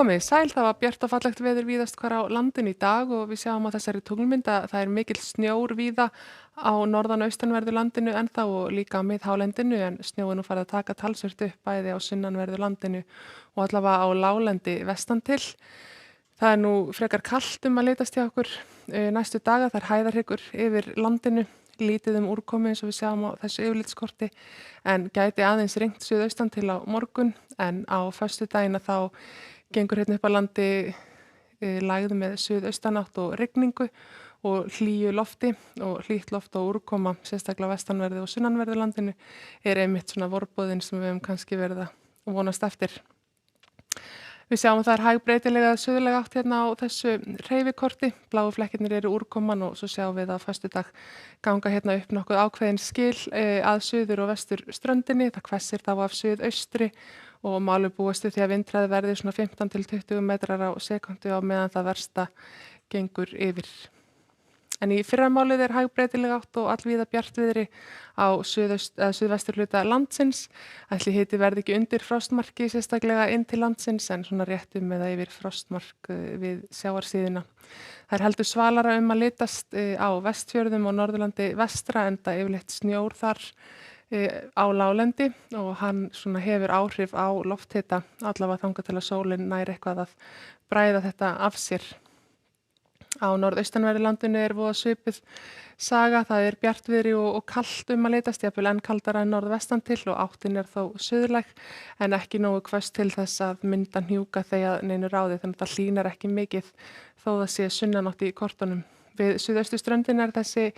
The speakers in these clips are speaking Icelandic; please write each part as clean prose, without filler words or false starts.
Komiði sæl, það var bjart og fallegt veður víðast hvar á landinu í dag og við sjáum á þessari tunglmynd að það er mikill snjór víða á norðan austanverðu landinu ennþá og líka á miðhálendinu en snjói nú farið að taka talsvert upp bæði á sunnanverðu landinu og allavega á láglendi vestan til. Það er nú frekar kalt að litast hjá okkur næstu daga, það er hæðarhryggur yfir landinu, lítið úrkomu eins og við sjáum á þessu yfirlitskorti en gæti aðeins rignt suðaustan til á morgun en á föstudaginn þá gengur hérna upp á landi lægð með suðaustanátt og rigningu og hlýju lofti og hlýtt loft og úrkoma, sérstaklega á vestanverðu og sunnanverðu landinu er einmitt svona vorboðin sem við höfum kannski verið að vonast eftir. Við sjáum það er hægbreytilega suðlæga átt hérna á þessu hreyfikorti, bláu flekkirnir eru úrkoman og svo sjáum við að föstudag ganga hérna upp nokkuð ákveðin skil að suður og vestur ströndinni, það hvessir þá af suðaustri og má alveg búast við því að vindhraði verði svona 15 til 20 metrar á sekúndu á meðan það versta gengur yfir. En í fyrramálið er hægbreytileg átt og allvíða bjartviðri á suðvestur hluta landsins. Ætli hiti verði ekki undir frostmarki sérstaklega inn til landsins en svona réttum eða yfir frostmark við sjávarsíðuna. Það er heldur svalara að litast á Vestfjörðum og Norðurlandi vestra enda yfirleitt snjór þar á láglendi og hann svona hefur áhrif á lofthita allavega þangað til að sólin nær eitthvað að bræða þetta af sér. Á norðaustanverðu landinu er voða svipuð saga, það er bjartviðri og kalt að litast, jafnvel enn kaldara en norðvestan til og áttin er þó suðlæg en ekki nógu hvöss til þess að mynda hnjúka þegar neinu ráði þannig að það hlýnar ekki mikið þó það sé sunnanátt í kortunum. Við suðausturströndin er þessi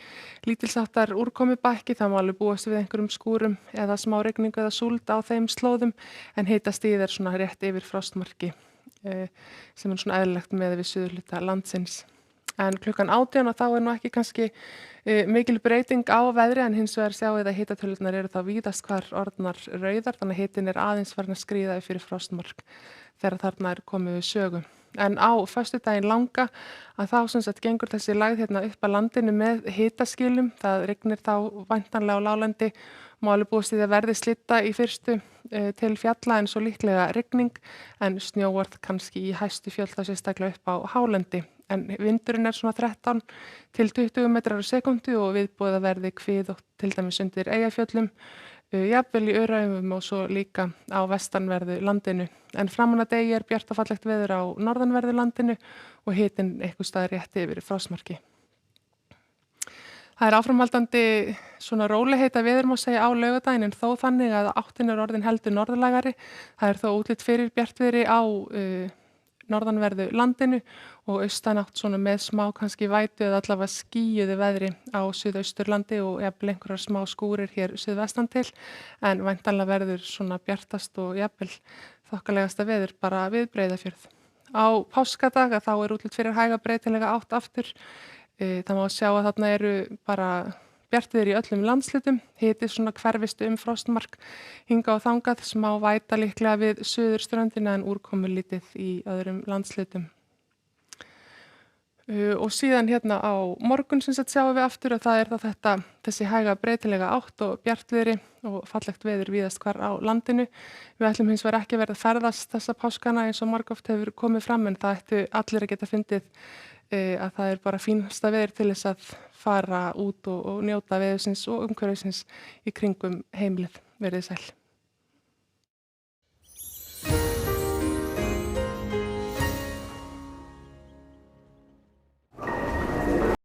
lítilsháttar úrkomubakki, það má alveg búast við einhverjum skúrum eða smá rigningu eða súld á þeim slóðum en hitastigið er svona rétt yfir frostmarki sem er svona eðlilegt með við suðurhluta landsins. En klukkan 18 og þá er nú ekki kannski mikil breyting á veðri en hins vegar sjáum við að hitatölurnar eru þá víðast hvar orðnar rauðar þannig að hitin er aðeins farin að skríða fyrir frostmark þegar þarna er komið við sögu. En á föstudaginn langa að þá sem sagt gengur þessi lægð hérna upp að landinu með hitaskilum, það rignir þá væntanlega á láglendi, má alveg búast við að verði slitta í fyrstu til fjalla en svo líklega rigning en snjóvarð kannski í hæstu fjöll þá sérstaklega upp á hálendi. En vindurinn er svona 13 til 20 metrar á sekúndu og viðbúið að verði kvið og til dæmis undir Eyjafjöllum, jafnvel í Öræfum og svo líka á vestanverðu landinu. En framan að degi er bjart og fallegt veður á norðanverðu landinu og hitinn eitthvað staðar rétt yfir frostmarki. Það er áframhaldandi svona róleheita veður má segja á laugardaginn en þó þannig að áttin er orðin heldur norðlægari. Það er þó útlit fyrir bjartviðri á norðanverðu landinu og austanátt svona með smá kannski vætu eða allavega skýjuðu veðri á suðausturlandi og jafnvel einhverjar smá skúrir hér suðvestan til en væntanlega verður svona bjartast og jafnvel þokkalegasta veður bara við Breiðafjörð. Á páskadag þá er útlit fyrir hæga breytilega átt aftur. Það má sjá að þarna eru bara bjartviðri í öllum landslutum, hiti svona hverfistu frostmark hinga og þangað, smá væta líklega við suðurströndina en úrkomu lítið í öðrum landslutum. Og síðan hérna á morgun sem sagt sjáum við aftur að það er þessi hæga breytilega átt og bjartviðri og fallegt veður víðast hvar á landinu. Við ætlum hins vegar ekki að verða að ferðast þessa páskana eins og margoft hefur komið fram en það ættu allir að geta fundið að það er bara fínasta veður til þess að fara út og njóta veðursins og umhverfisins í kringum heimilið. Verið sæl.